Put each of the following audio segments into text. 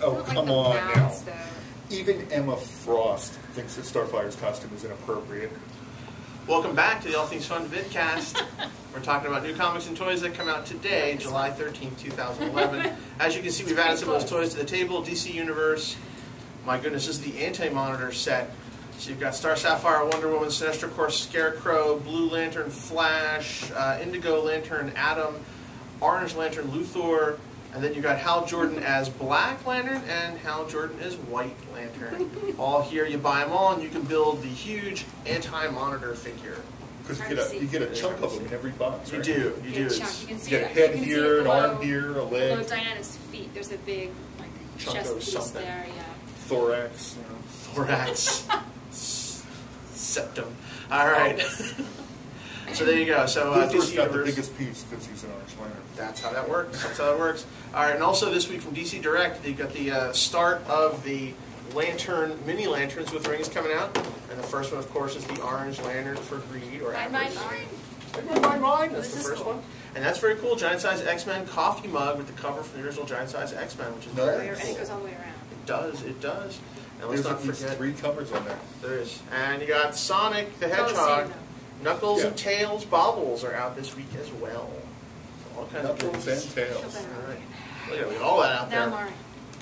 Oh, come on now. Though. Even Emma Frost thinks that Starfire's costume is inappropriate. Welcome back to the All Things Fun Vidcast. We're talking about new comics and toys that come out today, July 13th, 2011. As you can see, we've added some of those toys to the table. DC Universe. My goodness, this is the Anti-Monitor set. So you've got Star Sapphire, Wonder Woman, Sinestro Corps, Scarecrow, Blue Lantern, Flash, Indigo Lantern, Atom, Orange Lantern, Luthor, and then you've got Hal Jordan as Black Lantern and Hal Jordan as White Lantern. All here, you buy them all, and you can build the huge Anti-Monitor figure. Because you get a chunk of them in every box, right? You do. You get a chunk. You can see you get a head here, an arm here, a leg. Below Diana's feet, there's a big chunk chest of piece something. there. Yeah. Thorax. Thorax. Septum. All right. So there you go. So Luthor's DC got the Universe. biggest piece because he's an Orange Lantern. That's how that works. That's how that works. All right, and also this week from DC Direct, they've got the start of the Lantern mini lanterns with rings coming out, and the first one, of course, is the Orange Lantern for Greed or Avarice. Mine. That's the first one, and that's very cool. Giant size X-Men coffee mug with the cover from the original Giant size X-Men, which is very cool. And it goes all the way around. It does. It does. And let's not forget 3 covers on there. there is, and you got Sonic the Hedgehog. Knuckles and Tails Bobbles are out this week as well. So all kinds Knuckles of and Tails. All right. Look at all that out Now there. I'm all right.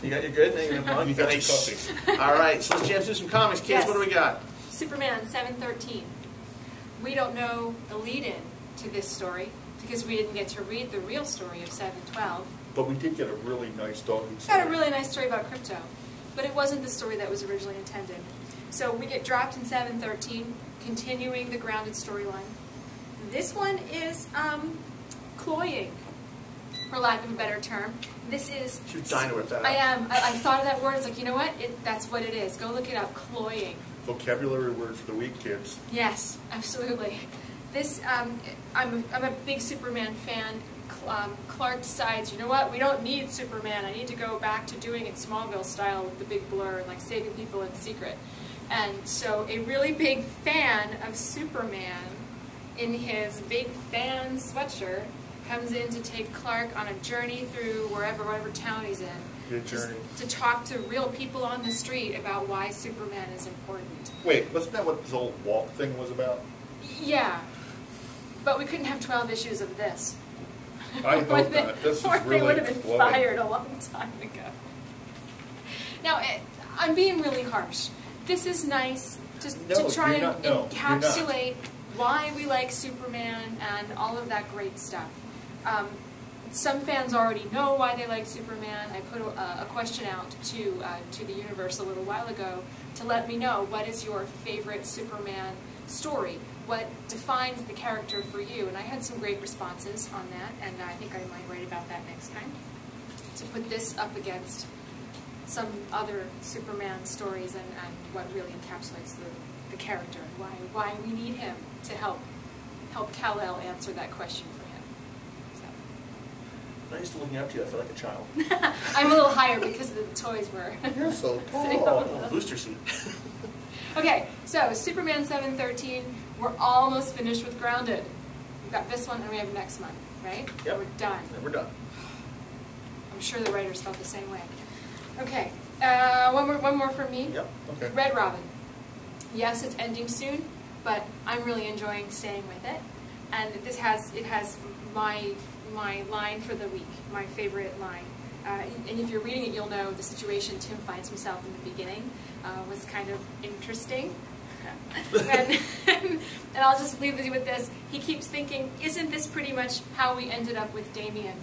You got your good thing in your mug? You got your Nice. coffee. All right, so let's jam through some comics. Kids, Yes. what do we got? Superman 713. We don't know the lead-in to this story because we didn't get to read the real story of 712. But we did get a really nice dog. Got a really nice story about Crypto, but it wasn't the story that was originally intended. So we get dropped in 713, continuing the grounded storyline. This one is cloying, for lack of a better term. This is... You're dying to whip that out. I am. I thought of that word. It's like, you know what? That's what it is. Go look it up. Cloying. Vocabulary word for the week, kids. Yes, absolutely. This, I'm a big Superman fan. Clark decides, you know what? We don't need Superman. I need to go back to doing it Smallville style with the big blur and like saving people in secret. And so a really big fan of Superman in his big fan sweatshirt comes in to take Clark on a journey through whatever town he's in. Good journey. To talk to real people on the street about why Superman is important. Wait, wasn't that what this old walk thing was about? Yeah. But we couldn't have 12 issues of this. I hope not. This is or really they would have been glowing. fired a long time ago. Now, I'm being really harsh. This is nice to try and encapsulate why we like Superman and all of that great stuff. Some fans already know why they like Superman. I put a question out to the universe a little while ago to let me know what is your favorite Superman story. What defines the character for you? And I had some great responses on that, and I think I might write about that next time. To put this up against some other Superman stories and what really encapsulates the character and why we need him to help Kal-El answer that question for him. I'm used to looking up to you. I feel like a child. I'm a little higher because the toys were You're so sitting tall. on the- Booster seat. Okay, so Superman 713, we're almost finished with Grounded. We've got this one and we have next month, right? Yep. We're done. And we're done. I'm sure the writers felt the same way. Okay, one more from me. Yep. Okay. Red Robin. Yes, it's ending soon, but I'm really enjoying staying with it. And it has my line for the week, my favorite line. And if you're reading it, you'll know the situation Tim finds himself in the beginning was kind of interesting. and I'll just leave you with this. He keeps thinking, isn't this pretty much how we ended up with Damien?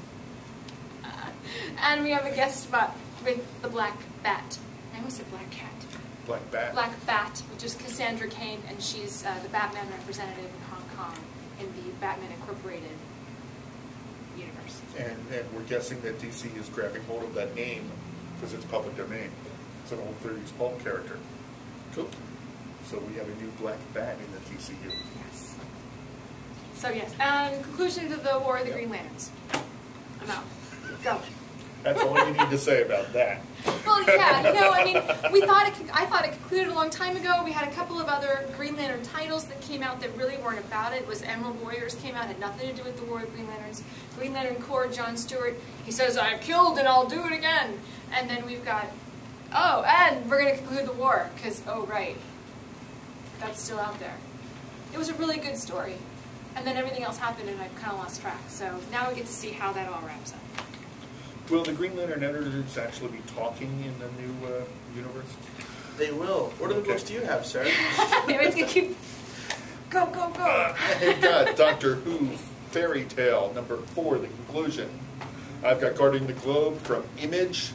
And we have a guest spot with the Black Bat. I almost said Black Cat. Black Bat. Black Bat, which is Cassandra Cain, and she's the Batman representative in Hong Kong in the Batman Incorporated universe. And we're guessing that DC is grabbing hold of that name because it's public domain. It's an old 30s pulp character. Cool. So we have a new Black Bat in the DCU. Yes. So yes, and conclusion to the War of the Green Lanterns. I'm out. Go. That's all you need to say about that. Well, yeah, I mean, I thought it concluded a long time ago. We had a couple of other Green Lantern titles that came out that really weren't about it. It was Emerald Warriors came out, had nothing to do with the War of Green Lanterns. Green Lantern Corps, John Stewart, he says, I've killed and I'll do it again. And then we've got, oh, and we're going to conclude the war, because, oh, right, that's still out there. It was a really good story. And then everything else happened and I kind of lost track. So now we get to see how that all wraps up. Will the Green Lantern editors actually be talking in the new universe? They will. What other books do you have, Sarah? Go, go, go. I've got Doctor Who Fairy Tale #4, The Conclusion. I've got Guarding the Globe from Image.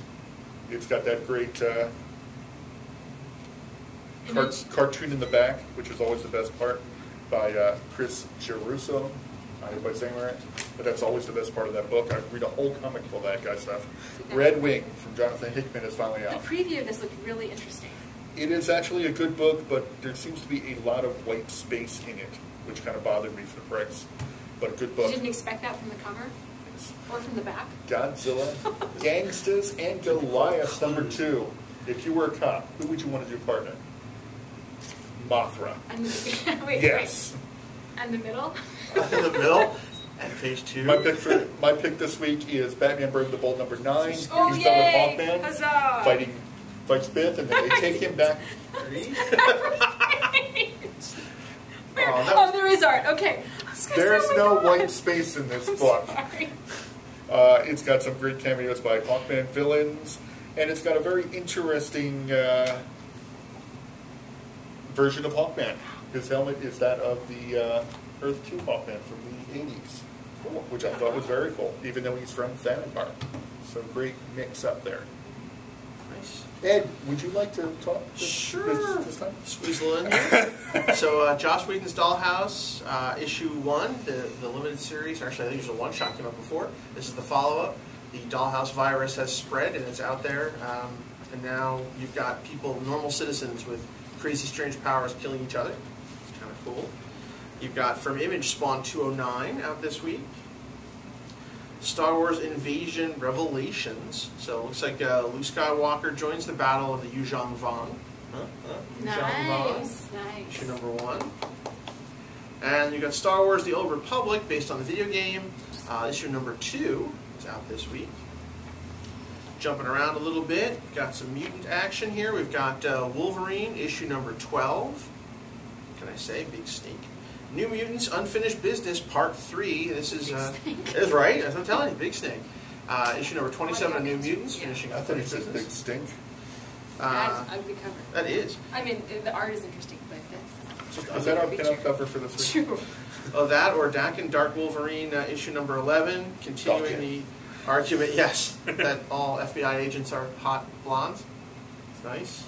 It's got that great cartoon in the back, which is always the best part, by Chris Giarrusso. I hope I'm saying it right, but that's always the best part of that book. I read a whole comic full of that guy stuff. Red Wing from Jonathan Hickman is finally out. The preview of this looked really interesting. It is actually a good book, but there seems to be a lot of white space in it, which kind of bothered me for the price. But a good book. You didn't expect that from the cover? Yes. Or from the back? Godzilla, Gangsters, and Goliath #2. If you were a cop, who would you want to do partner? Mothra. Wait, yes. Wait. And the middle? In the middle? And page 2. My pick this week is Batman Brave the Bold #9. Oh, He's yay! done with Hawkman. Huzzah! Fights Biff, and then they take him back. Oh, there is art. Okay. There's no white space in this book. Sorry. It's got some great cameos by Hawkman villains, and it's got a very interesting version of Hawkman. His helmet is that of the Earth 2 Hawkman from the 80s, which I thought was very cool, even though he's from Thanagar. So great mix up there. Nice. Ed, would you like to talk Sure. this time? Squeezle in here. So Joss Whedon's Dollhouse, issue 1, the limited series. Actually, I think there's a one-shot came up before. This is the follow-up. The Dollhouse virus has spread, and it's out there. And now you've got people, normal citizens with crazy, strange powers killing each other. It's kind of cool. You've got from Image Spawn 209 out this week. Star Wars Invasion Revelations. So it looks like Luke Skywalker joins the battle of the Yuzhong Vong. Nice. Issue #1. And you got Star Wars The Old Republic, based on the video game. Issue #2 is out this week. Jumping around a little bit, got some mutant action here. We've got Wolverine, issue #12. What can I say? Big stink. New Mutants Unfinished Business Part 3. This is is right. As I'm telling you, big stink. Issue #27 of New Mutants, finishing I up thought he business. said big stink. That's an ugly cover. That is. I mean, the art is interesting, but that's... Is that our pinup cover for this week? True. Oh, that or Dak and Dark Wolverine, issue #11, continuing the argument, yes, that all FBI agents are hot blondes. It's nice.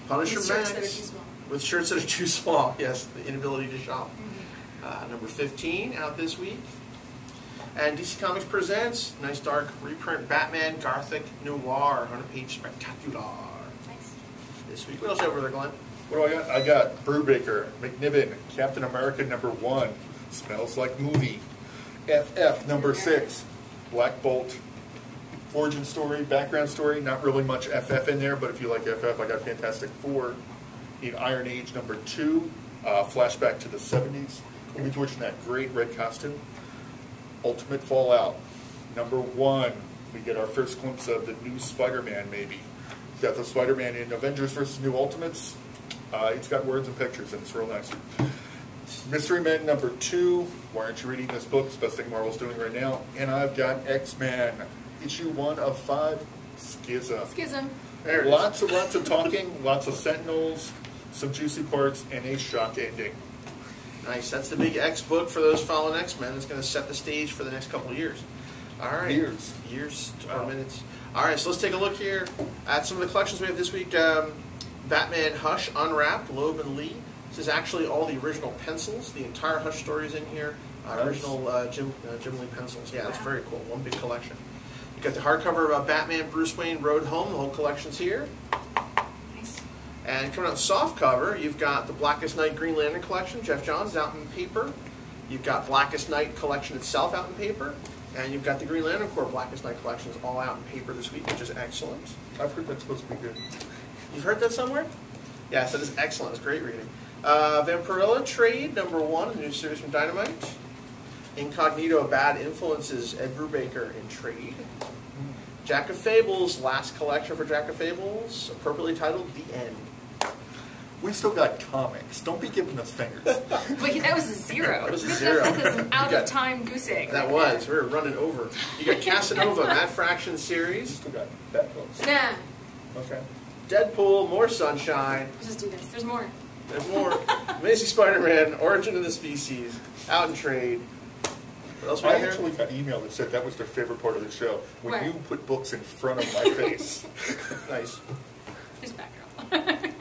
Punisher With Max. shirts that are too small. With shirts that are too small, yes, the inability to shop. #15 out this week. And DC Comics presents nice dark reprint Batman Gothic Noir 100-page spectacular. Nice. This week. What else you have over there, Glenn? What do I got? I got Brubaker, McNiven, Captain America #1, Smells Like Movie, FF #6, Black Bolt, origin story, background story, not really much FF in there, but if you like FF, I got Fantastic Four in Iron Age #2, flashback to the 70s, image in that great red costume. Ultimate Fallout #1, we get our first glimpse of the new Spider-Man, maybe. Death of Spider-Man in Avengers vs. New Ultimates. It's got words and pictures, and it's real nice. Mystery Men #2. Why aren't you reading this book? It's the best thing Marvel's doing right now. And I've got X-Men, issue 1 of 5, Schism. Schism. There it is. Lots of talking, lots of Sentinels, some juicy parts, and a shock ending. Nice. That's the big X book for those following X-Men. It's going to set the stage for the next couple of years. All right. Years or minutes. All right, so let's take a look here at some of the collections we have this week. Batman Hush Unwrapped, Loeb and Lee. This is actually all the original pencils. The entire Hush story is in here. Original Jim Lee pencils. Yeah, it's very cool. One big collection. You got the hardcover of Batman Bruce Wayne Road Home. The whole collection's here. Nice. And coming out soft cover, you've got the Blackest Night Green Lantern collection. Jeff Johns out in paper. You've got Blackest Night collection itself out in paper. And you've got the Green Lantern Corps Blackest Night collections all out in paper this week, which is excellent. I've heard that's supposed to be good. You've heard that somewhere? Yes, that is excellent. It's great reading. Vampirella Trade, #1, a new series from Dynamite. Incognito, Bad Influences, Ed Brubaker in trade. Jack of Fables, last collection for Jack of Fables, appropriately titled The End. We still got comics. Don't be giving us fingers. Wait, that was a 0. That was a 0. That was an out-of-time goose egg. That was. We were running over. You got Casanova, Mad Fraction series. Still got that books. Nah. Okay. Deadpool, more Sunshine. Let's just do this. There's more. There's more. Amazing Spider-Man, Origin of the Species, out in trade. What else we I got here? actually got email that said that was their favorite part of the show. When Where? you put books in front of my face. Nice. There's Batgirl.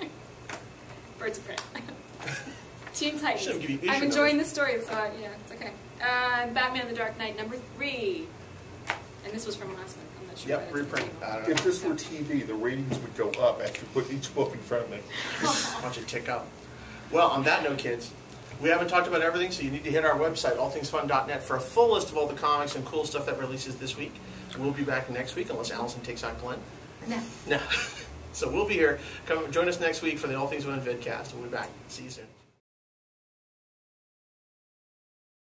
Birds of Prey. Teen Titans. Should've given you I'm issue enjoying the story, so yeah, it's okay. Batman the Dark Knight, #3. And this was from last month. I'm not sure. Yep, why that's reprint. from I don't know. If this were TV, the ratings would go up after you put each book in front of me. Watch it tick up. Well, on that note, kids, we haven't talked about everything, so you need to hit our website, allthingsfun.net, for a full list of all the comics and cool stuff that releases this week. We'll be back next week, unless Allison takes on Glenn. No. No. So we'll be here. Come join us next week for the All Things Fun Vidcast. We'll be back. See you soon.